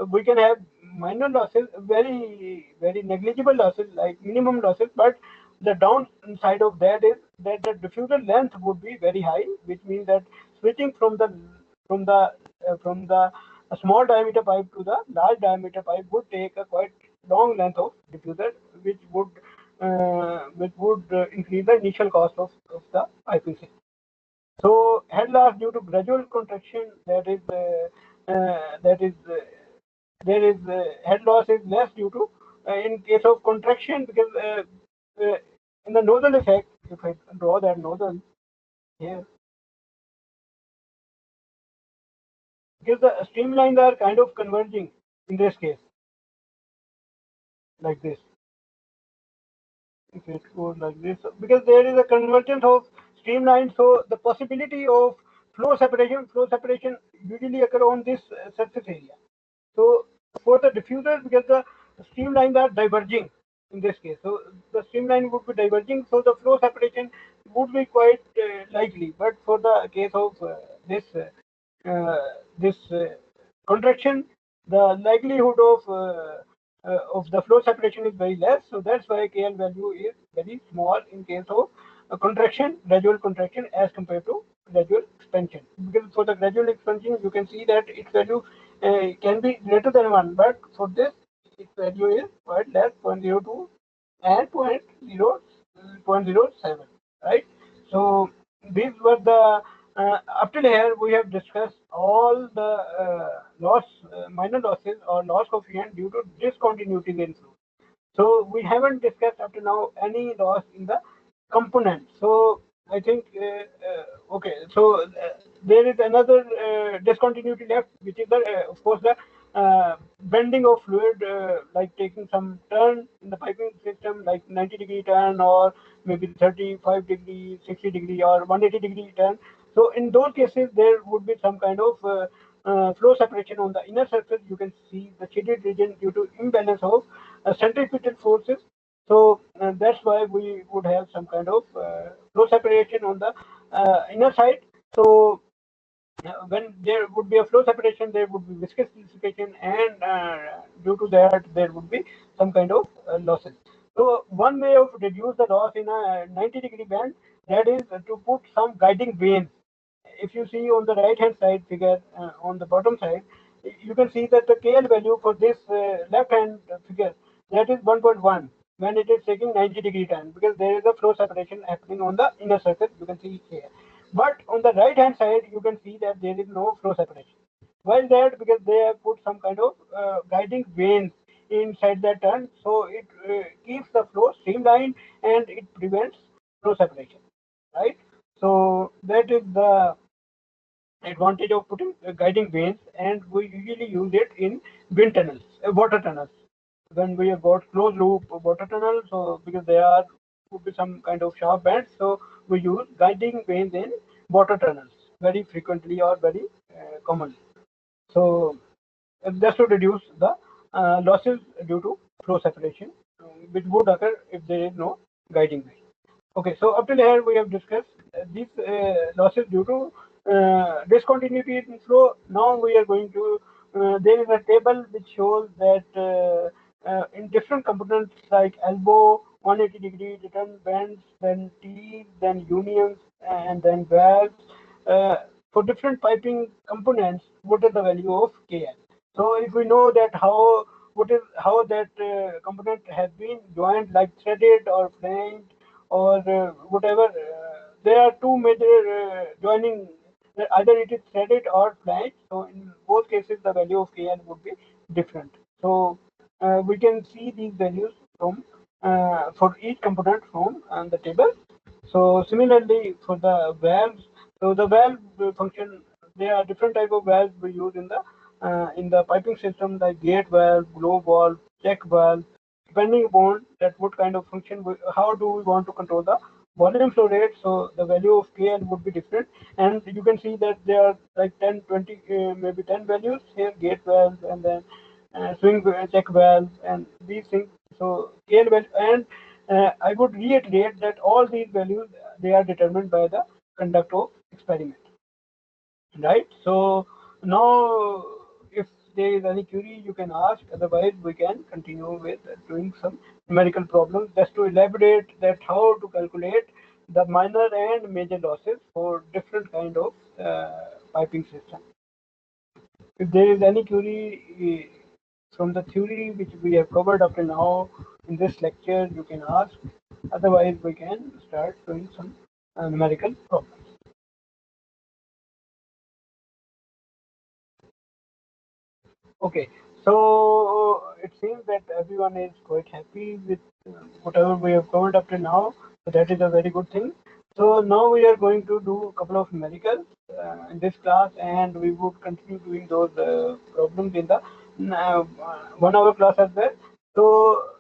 we can have minor losses, very negligible losses, like minimum losses. But the downside of that is that the diffuser length would be very high, which means that switching from the from the small diameter pipe to the large diameter pipe would take a quite long length of diffuser, which would increase the initial cost of the piping system. So head loss due to gradual contraction, that is there is head loss is less due to in case of contraction, because uh, in the nozzle effect, if I draw that nozzle here, because the streamlines are kind of converging in this case, like this. If it goes like this, because there is a convergence of streamlines, so the possibility of flow separation usually occur on this surface area. So for the diffuser, because the streamlines are diverging in this case, so the streamline would be diverging, so the flow separation would be quite likely. But for the case of this contraction, the likelihood of the flow separation is very less. So that's why KL value is very small in case of contraction, gradual contraction, as compared to gradual expansion. Because for the gradual expansion, you can see that its value can be greater than 1, but for this, its value is quite less, 0.02 and 0.07, right? So these were the up till here we have discussed all the minor losses or loss coefficient due to discontinuities in flow. So we haven't discussed up to now any loss in the component. So I think okay. So there is another discontinuity left, which is the of course the bending of fluid, like taking some turn in the piping system, like 90-degree turn, or maybe 35-degree, 60-degree, or 180-degree turn. So in those cases, there would be some kind of flow separation on the inner surface. You can see the shaded region due to imbalance of centrifugal forces. So that's why we would have some kind of flow separation on the inner side. So when there would be a flow separation, there would be viscous dissipation, and due to that, there would be some kind of losses. So one way of reduce the loss in a 90-degree band, that is to put some guiding vanes. If you see on the right hand side figure, on the bottom side, you can see that the KL value for this left hand figure, that is 1.1 when it is taking 90-degree turn, because there is a flow separation happening on the inner surface, you can see here. But on the right hand side, you can see that there is no flow separation. Why is that? Because they have put some kind of guiding veins inside the turn, so it keeps the flow streamlined and it prevents flow separation, right? So that is the advantage of putting guiding vanes, and we usually use it in wind tunnels, water tunnels. When we have got closed loop water tunnel, so because there are could be some kind of sharp bends, so we use guiding vanes in water tunnels very frequently or very commonly. So just to reduce the losses due to flow separation, which would occur if there is no guiding vane. Okay, so up till here we have discussed these losses due to discontinuity in flow. Now we are going to, there is a table which shows that in different components like elbow, 180-degree return bends, then T's, then unions, and then valves. Uh, for different piping components, what is the value of KL? So if we know that how that component has been joined, like threaded or flanged or whatever, there are two major joining. Either it is threaded or flanged. So in both cases, the value of Kn would be different. So we can see these values from for each component from the table. So similarly for the valves, so the valve function, there are different type of valves we use in the piping system, like gate valve, globe valve, check valve. Depending upon that what kind of function, how do we want to control the volume flow rate, so the value of Kn would be different. And you can see that there are like 10, 20, maybe 10 values here, gate valve, and then swing check valve, and these things. So Kn value, and I would reiterate that all these values, they are determined by the conduct of experiment, right? So now if there is any query you can ask, otherwise we can continue with doing some numerical problems just to elaborate that how to calculate the minor and major losses for different kind of piping system. If there is any query from the theory which we have covered up to now in this lecture, you can ask. Otherwise, we can start doing some numerical problems. Okay, so it seems that everyone is quite happy with whatever we have covered up to now. So that is a very good thing. So now we are going to do a couple of numericals in this class, and we would continue doing those problems in the 1 hour class as well. So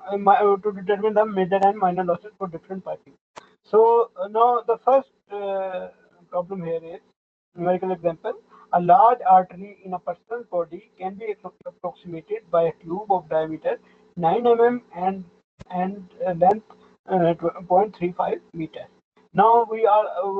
to determine the major and minor losses for different piping. So now the first problem here is numerical example. A large artery in a person's body can be approximated by a tube of diameter 9 mm and length 0.35 meter. Now we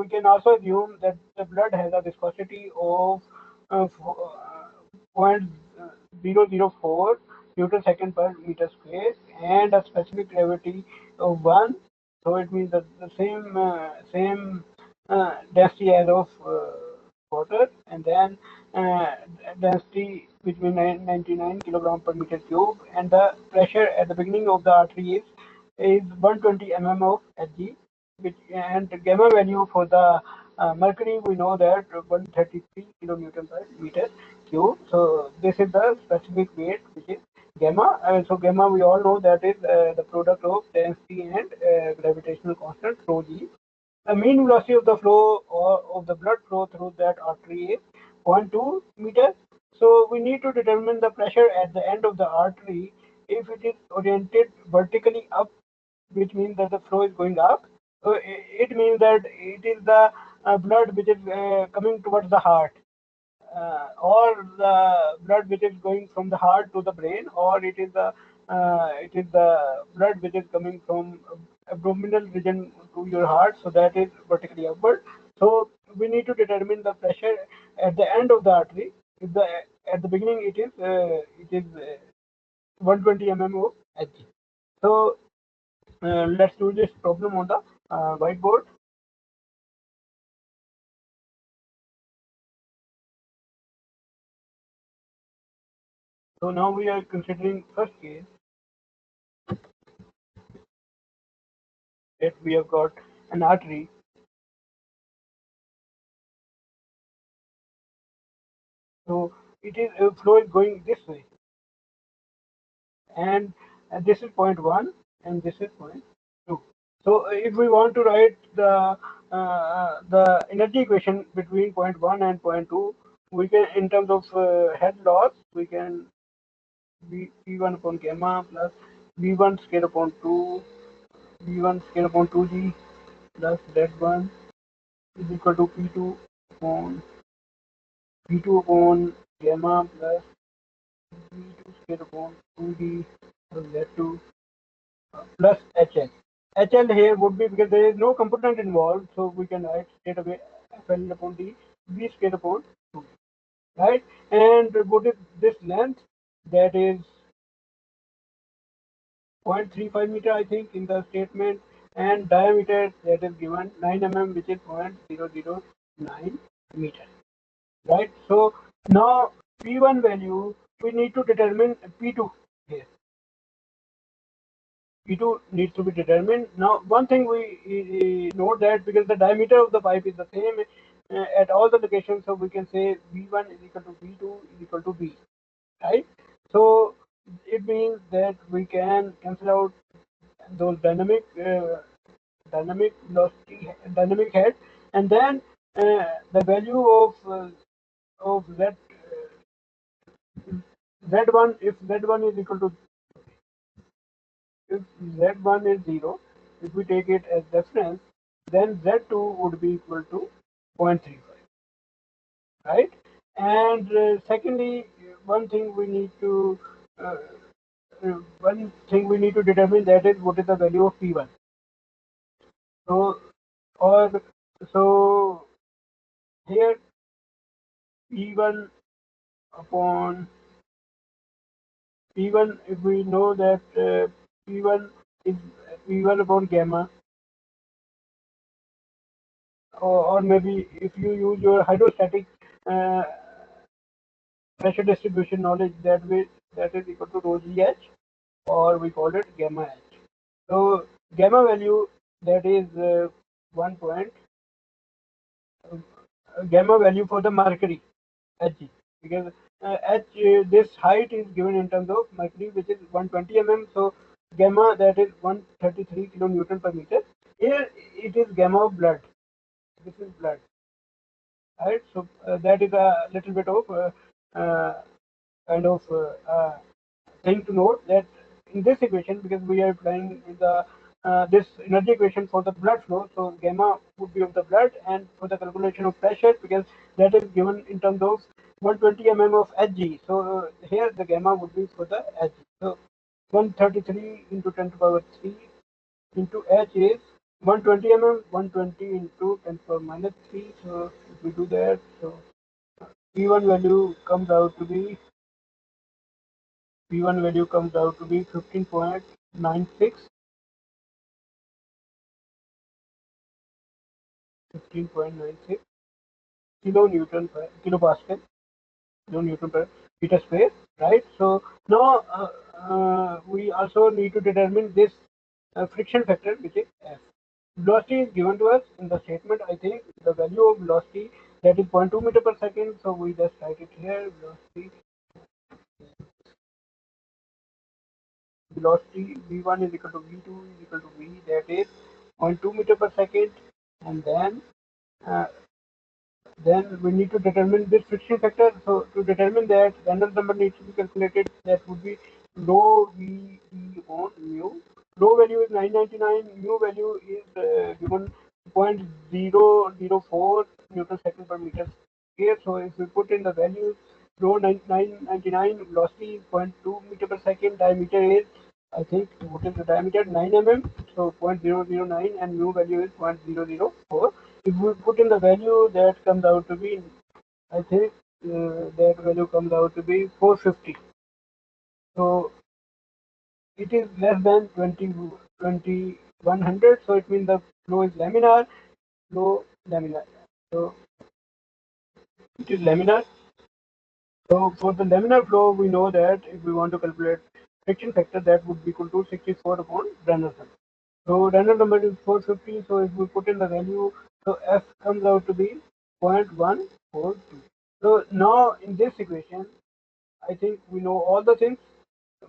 can also assume that the blood has a viscosity of 0.004 Newton second per meter square and a specific gravity of 1. So it means that the same density as of water, and then uh, density between 99 kilogram per meter cube, and the pressure at the beginning of the artery is 120 mm of Hg, which, and gamma value for the mercury, we know that 133 kilonewton per meter cube. So this is the specific weight which is gamma. So gamma, we all know that is the product of density and gravitational constant rho g. The mean velocity of the flow or of the blood flow through that artery is 0.2 meters. So we need to determine the pressure at the end of the artery. If it is oriented vertically up, which means that the flow is going up, so it means that it is the blood which is coming towards the heart, or the blood which is going from the heart to the brain, or it is the blood which is coming from abdominal region to your heart, so that is vertically upward. So we need to determine the pressure at the end of the artery. If the at the beginning it is 120 mm of Hg. So let's do this problem on the whiteboard. So now we are considering first case that we have got an artery So it is flow is going this way, and this is point 1 and this is point 2. So if we want to write the energy equation between point 1 and point 2, we can, in terms of head loss, we can V1 upon gamma plus V1 square upon 2 V1 square upon 2G plus Z1 is equal to P2 upon gamma plus V2 square upon 2D plus Z2 plus HL. HL here would be, because there is no component involved, so we can write straight away FL upon D V square upon 2, right? And what is this length? That is 0.35 meter, I think, in the statement, and diameter that is given 9 mm, which is 0.009 meter, right? So now P1 value, we need to determine P2 here. P2 needs to be determined. Now, one thing we note that because the diameter of the pipe is the same at all the locations, so we can say V1 is equal to V2 is equal to V, right? So it means that we can cancel out those dynamic velocity, dynamic head, and then the value of z1, if z1 is equal to, if z1 is 0, if we take it as reference, then z2 would be equal to 0.35, right? And secondly, one thing we need to uh, determine, that is what is the value of P1. So or so here P1 upon P1, if we know that P1 is P1 upon gamma, or maybe if you use your hydrostatic uh, pressure distribution knowledge, that way, that is equal to rho GH, or we call it gamma H. So gamma value, that is 1 point, gamma value for the mercury Hg, because this height is given in terms of mercury, which is 120 mm. So gamma, that is 133 kilonewton per meter. Here it is gamma of blood. This is blood, right? So that is a little bit of kind of thing to note, that in this equation, because we are applying the this energy equation for the blood flow, so gamma would be of the blood, and for the calculation of pressure, because that is given in terms of 120 mm of Hg. So here the gamma would be for the Hg. So 133 into 10 to the power 3 into H is 120 mm, 120 into 10 to the power minus 3. So if we do that, so P1 value comes out to be P1 value comes out to be 15.96 kilonewton per kilopascal, kilonewton per meter square, right? So now we also need to determine this friction factor, which is F. Velocity is given to us in the statement. I think the value of velocity, that is 0.2 meter per second. So we just write it here. Velocity V1 is equal to V2 is equal to V, that is 0.2 meter per second, and uh, then we need to determine this friction factor. So to determine that, Reynolds number needs to be calculated. That would be rho V E upon mu. Rho value is 999. Mu value is given 0.004 Newton second per meter square. So if we put in the values, rho 999, velocity is 0.2 meter per second, diameter is, I think, what is the diameter? 9 mm. So 0.009, and mu value is 0.004. If we put in the value, that comes out to be, I think that value comes out to be 450. So it is less than 2100. So it means the flow is laminar, flow laminar. So it is laminar. So for the laminar flow, we know that if we want to calculate friction factor, that would be equal to 64 upon Reynolds number. So Reynolds number is 450. So if we put in the value, so F comes out to be 0.142. So now in this equation, I think we know all the things.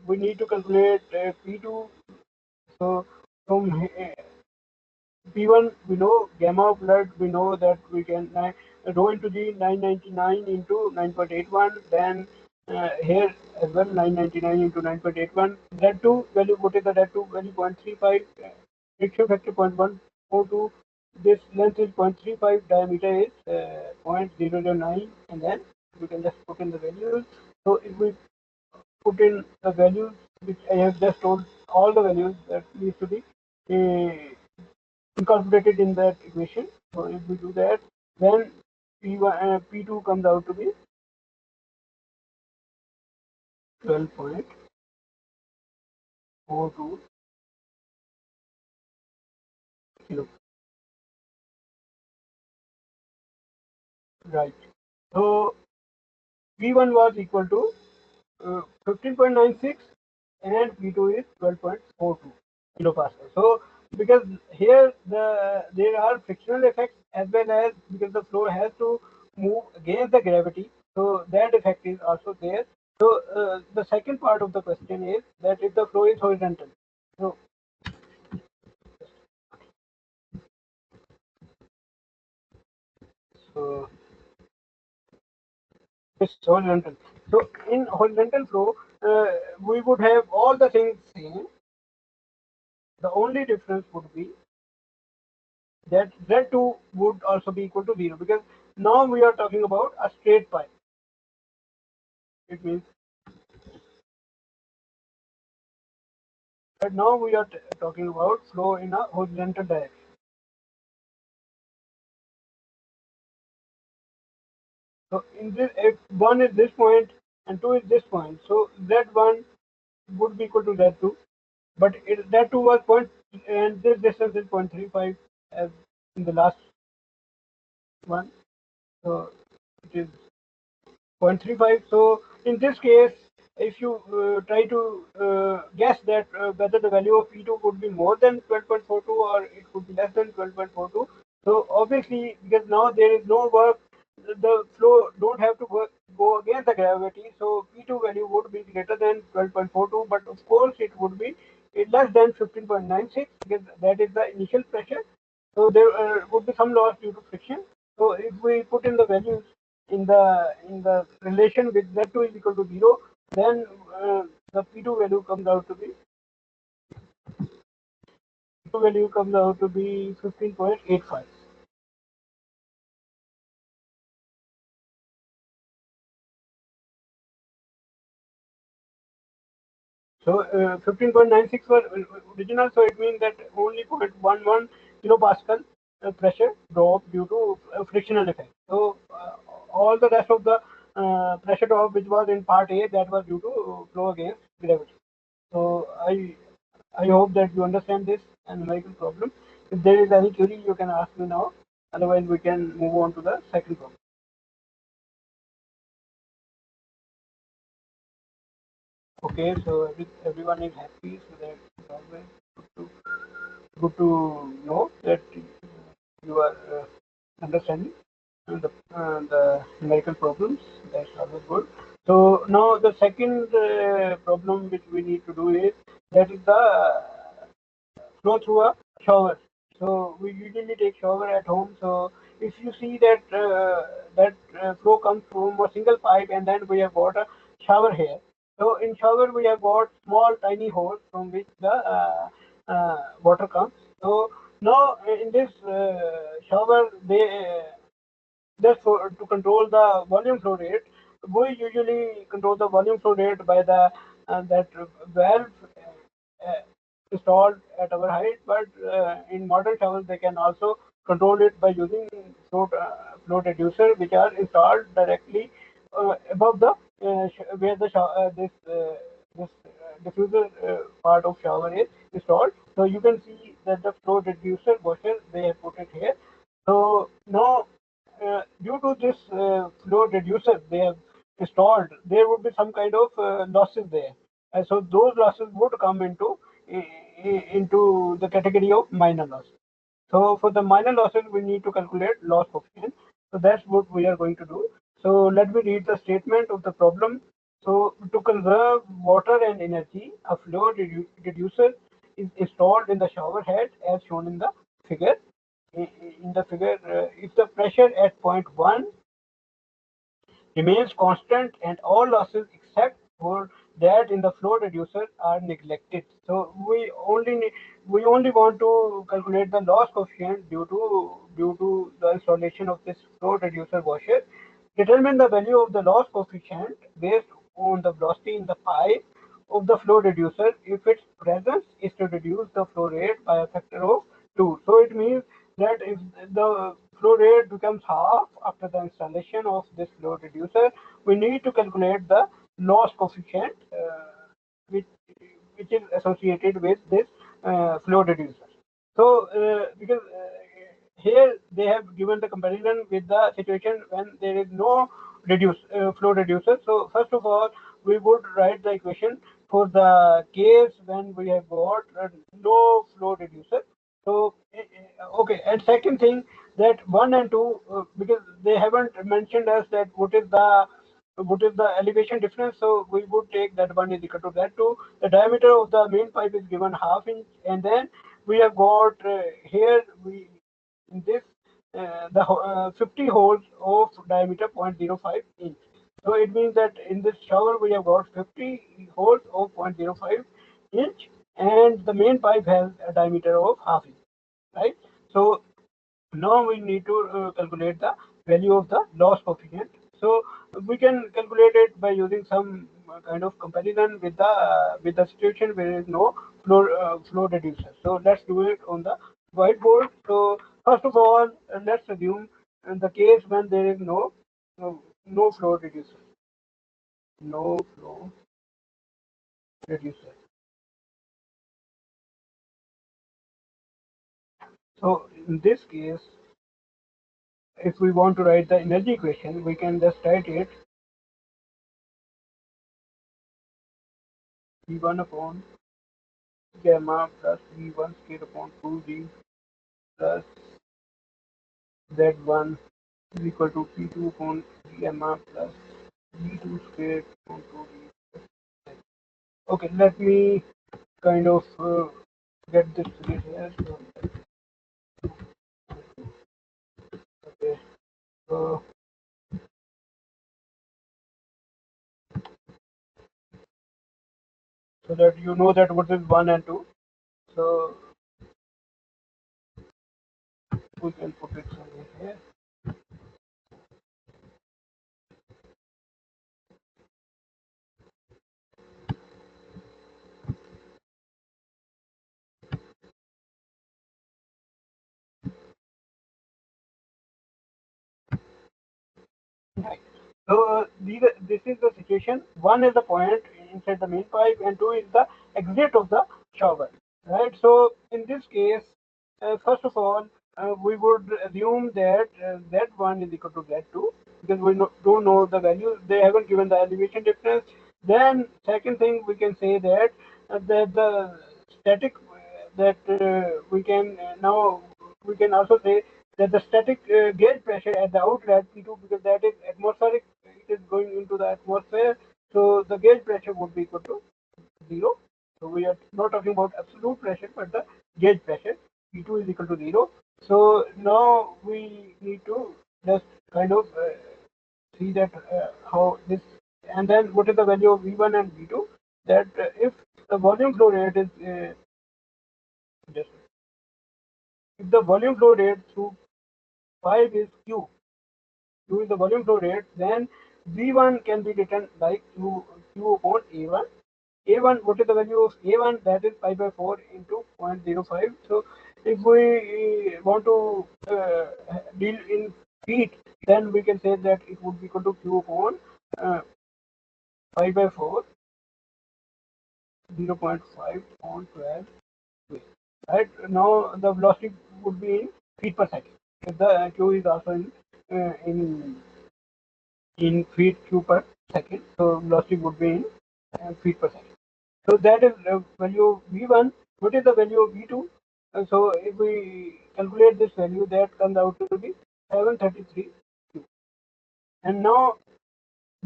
We need to calculate P2. So from P1 we know gamma of blood. We know that we can rho into G 999 into 9.81. Then here as well 999 into 9.81. Z2 value, what is the Z2 value? 0.35. Friction factor 0.142. This length is 0.35. Diameter is 0.009. And then we can just put in the values. So if we put in the values which I have just told, all the values that needs to be uh, incorporated in that equation. So if we do that, then P2 comes out to be 12.42 kilo. Right. So P1 was equal to 15.96 and P2 is 12.42 kilopascal. So because here there are frictional effects as well as because the flow has to move against the gravity, so that effect is also there. So the second part of the question is that if the flow is horizontal, so so it's horizontal. So in horizontal flow, we would have all the things same. The only difference would be that Z2 would also be equal to 0 because now we are talking about a straight pipe. It means that now we are talking about flow in a horizontal direction. So in this, if one is this point and two is this point, so Z1 would be equal to Z2, but Z2 was point and this distance is 0.35 as in the last one. So it is 0.35. So in this case, if you try to guess that whether the value of P2 would be more than 12.42 or it would be less than 12.42, so obviously because now there is no work, the flow don't have to go against the gravity, so P2 value would be greater than 12.42, but of course it would be less than 15.96 because that is the initial pressure. So there would be some loss due to friction. So if we put in the values in the relation with Z2 is equal to 0, then the P2 value comes out to be 15.85. So 15.96 was original, so it means that only 0.11 kilopascal pressure drop due to frictional effect. So all the rest of the pressure drop which was in part A, that was due to flow against gravity. So I hope that you understand this and numerical problem. If there is any query, you can ask me now. Otherwise, we can move on to the second problem. Okay, so everyone is happy, so that's always good to know that you are understanding the numerical problems. That's always good. So now the second problem which we need to do is that is the flow through a shower. So we usually take shower at home. So if you see that flow comes from a single pipe, and then we have got a shower here. So in shower we have got small tiny holes from which the water comes. So now in this shower, they just to control the volume flow rate, we usually control the volume flow rate by the that valve uh, installed at our height. But in modern showers, they can also control it by using float reducer, which are installed directly above the where the this diffuser part of shower is installed. So you can see that the float reducer washer, they have put it here. So now due to this flow reducer they have installed, there would be some kind of losses there. And so those losses would come into the category of minor loss. So for the minor losses, we need to calculate loss coefficient. So that's what we are going to do. So let me read the statement of the problem. So to conserve water and energy, a flow reducer is installed in the shower head as shown in the figure. In the figure, if the pressure at point 1 remains constant and all losses except for that in the flow reducer are neglected. So we only want to calculate the loss coefficient due to the installation of this flow reducer washer. Determine the value of the loss coefficient based on the velocity in the pipe of the flow reducer if its presence is to reduce the flow rate by a factor of 2. So it means that if the flow rate becomes half after the installation of this flow reducer, we need to calculate the loss coefficient which, which is associated with this flow reducer. So because here they have given the comparison with the situation when there is no flow reducer. So first of all, we would write the equation for the case when we have got no flow reducer. So okay, and second thing that 1 and 2 because they haven't mentioned us that what is the elevation difference. So we would take that 1 is equal to that 2. The diameter of the main pipe is given half inch, and then we have got here we in this the 50 holes of diameter 0.05 inch. So it means that in this shower we have got 50 holes of 0.05 inch, and the main pipe has a diameter of half inch, right? So now we need to calculate the value of the loss coefficient. So we can calculate it by using some kind of comparison with the situation where there is no flow reducer. So let's do it on the whiteboard. So first of all, let's assume in the case when there is no flow reducer, no flow reducer. So in this case, if we want to write the energy equation, we can just write it V1 upon gamma plus V1 square upon 2G plus Z1 is equal to P2 upon gamma plus V2 square upon 2G. Okay, let me kind of get this figure here. So, okay, so, so that you know that what is 1 and 2. So we can put it somewhere here. Right. So this is the situation. One is the point inside the main pipe, and two is the exit of the shower. Right. So in this case, first of all, we would assume that Z1 is equal to Z2 because we don't know the value. They haven't given the elevation difference. Then second thing we can say that the static that we can now we can also say that the static gauge pressure at the outlet P2 because that is atmospheric, it is going into the atmosphere. So the gauge pressure would be equal to 0. So we are not talking about absolute pressure, but the gauge pressure P2 is equal to 0. So now we need to just kind of see that how this, and then what is the value of V1 and V2? That if the volume flow rate is just if the volume flow rate through pipe is Q is the volume flow rate, then V1 can be written like Q upon A1. A1, what is the value of A1? That is pi by 4 into 0.05. So if we want to deal in feet, then we can say that it would be equal to Q upon pi by 4, 0.5 on 12. Right now, the velocity would be in feet per second. If the Q is also in feet cube per second. So velocity would be in feet per second. So that is the value of V1. What is the value of V2? So if we calculate this value, that comes out to be 733 cube. And now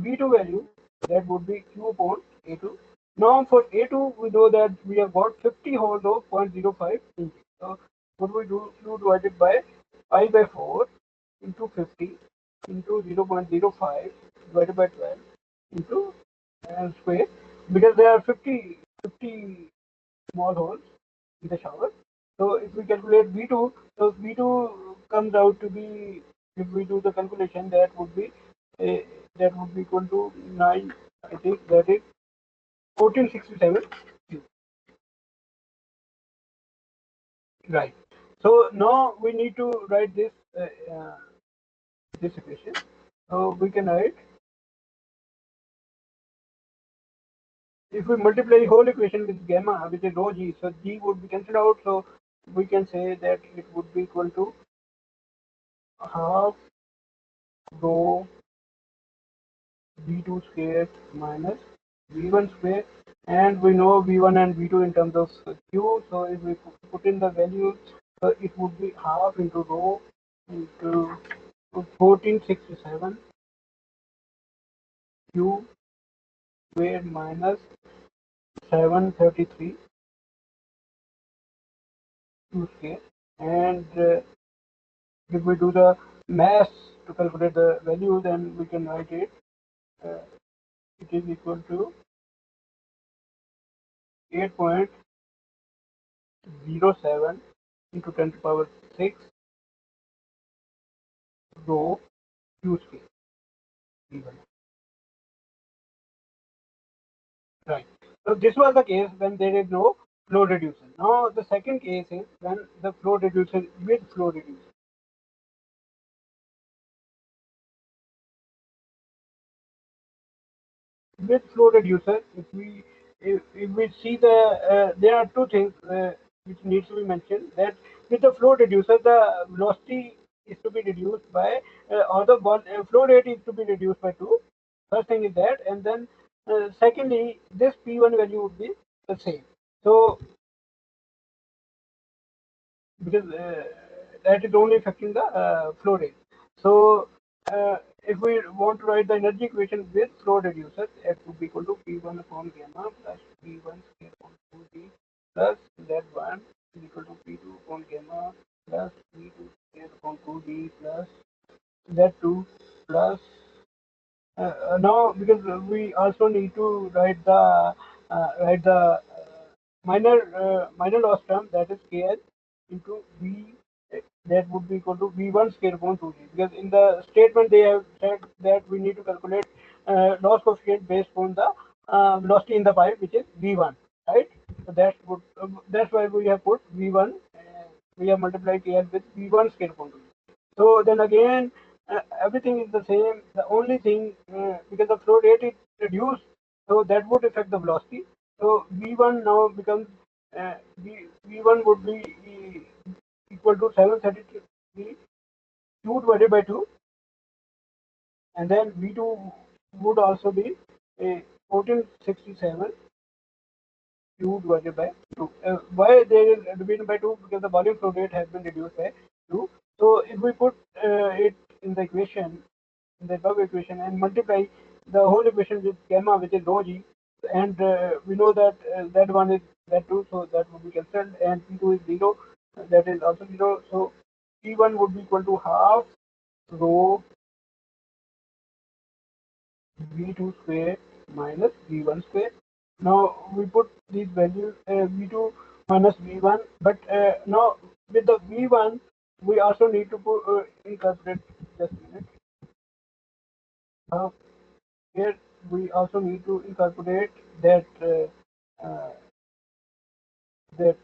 V2 value, that would be Q upon A2. Now for A2, we know that we have got 50 holes of 0.05 inch. So what we do, Q divided by pi by 4 into 50 into 0.05 divided by 12 into square, because there are 50 small holes in the shower. So if we calculate V2, so V2 comes out to be, if we do the calculation, uh, that would be equal to 9, I think that is 1467 cube. Right. So now we need to write this equation. So we can write, if we multiply the whole equation with gamma, which is rho g, so g would be cancelled out. So we can say that it would be equal to half rho v2 square minus v1 square, and we know v1 and v2 in terms of q. So if we put in the values, so it would be half into rho into 1467 q square minus 733 q square. And if we do the mass to calculate the value, then we can write it. Uh, it is equal to 8.07 into 10 to the power 6 rho q square. Even. Right. So this was the case when there is no flow reducer. Now the second case is when the flow reducer with flow reducer. With flow reducer, if we see the there are two things which needs to be mentioned, that with the flow reducer the velocity is to be reduced by or the flow rate is to be reduced by 2. First thing is that, and then secondly, this P1 value would be the same. So because that is only affecting the flow rate. So if we want to write the energy equation with flow reducer, it would be equal to P1 upon gamma plus P1 square upon 2D plus Z1 is equal to P2 upon gamma plus P2 square upon 2D plus Z2 plus now, because we also need to write the minor loss term, that is Kl into V, that would be equal to V1 square upon 2g, because in the statement they have said that we need to calculate loss coefficient based on the velocity in the pipe, which is V1, right? So that's why we have put V1. We have multiplied Kl with V1 square upon 2g. So then again, everything is the same. The only thing, because the flow rate is reduced, so that would affect the velocity. So V1 now becomes V1 would be equal to 733 2 divided by 2, and then V2 would also be 1467 2 divided by 2. Why there is division by 2? Because the volume flow rate has been reduced by 2. So if we put it in the equation, in the above equation, and multiply the whole equation with gamma, which is rho g, and we know that that one is that 2, so that would be cancelled, and P2 is 0, that is also 0. So P1 would be equal to half rho V2 square minus V1 square. Now we put these values V2 minus V1, but now with the V1 we also need to put incorporate, just a minute. Here we also need to incorporate that that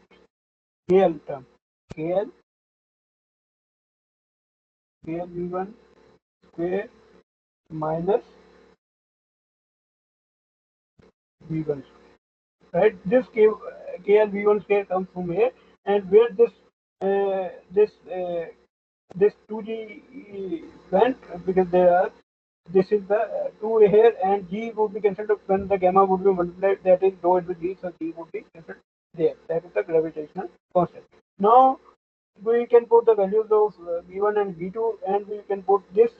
KL term, KL V1 square minus V1 square. Right? This KL V1 square comes from here, and where this 2G went, because this is the 2 here, and G would be cancelled when the gamma would be multiplied, that is rho into G, so G would be cancelled there. That is the gravitational constant. Now we can put the values of V1 and V2, and we can put this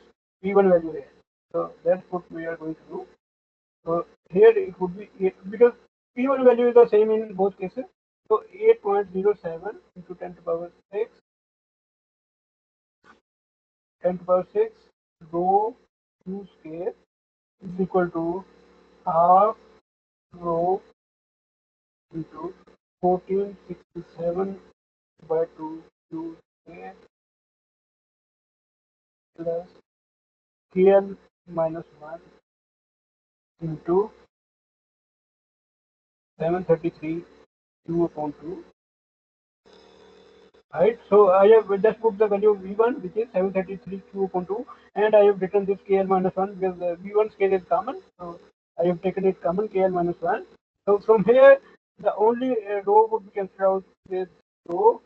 V1 value here. So that's what we are going to do. So here it would be 8 because P1 value is the same in both cases. So 8.07 into 10 to the power 6, 10 to the power 6 rho Q square is equal to half rho into 1467 by 2 Q square plus KL minus 1 into 733 Q upon 2. Right, so I have just put the value of V1, which is 733 Q upon 2, and I have written this KL minus 1 because the V1 scale is common, so I have taken it common KL minus 1. So from here, the only row would be cancelled out with row,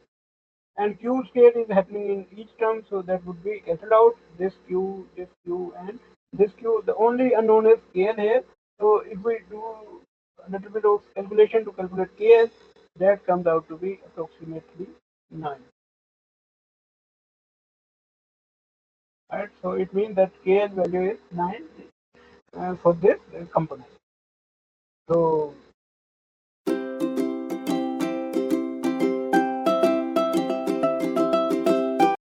and Q scale is happening in each term, so that would be cancelled out. This Q, and this Q. The only unknown is KL here. So if we do a little bit of calculation to calculate KL, that comes out to be approximately 9. Right, so it means that KL value is 9 for this component. So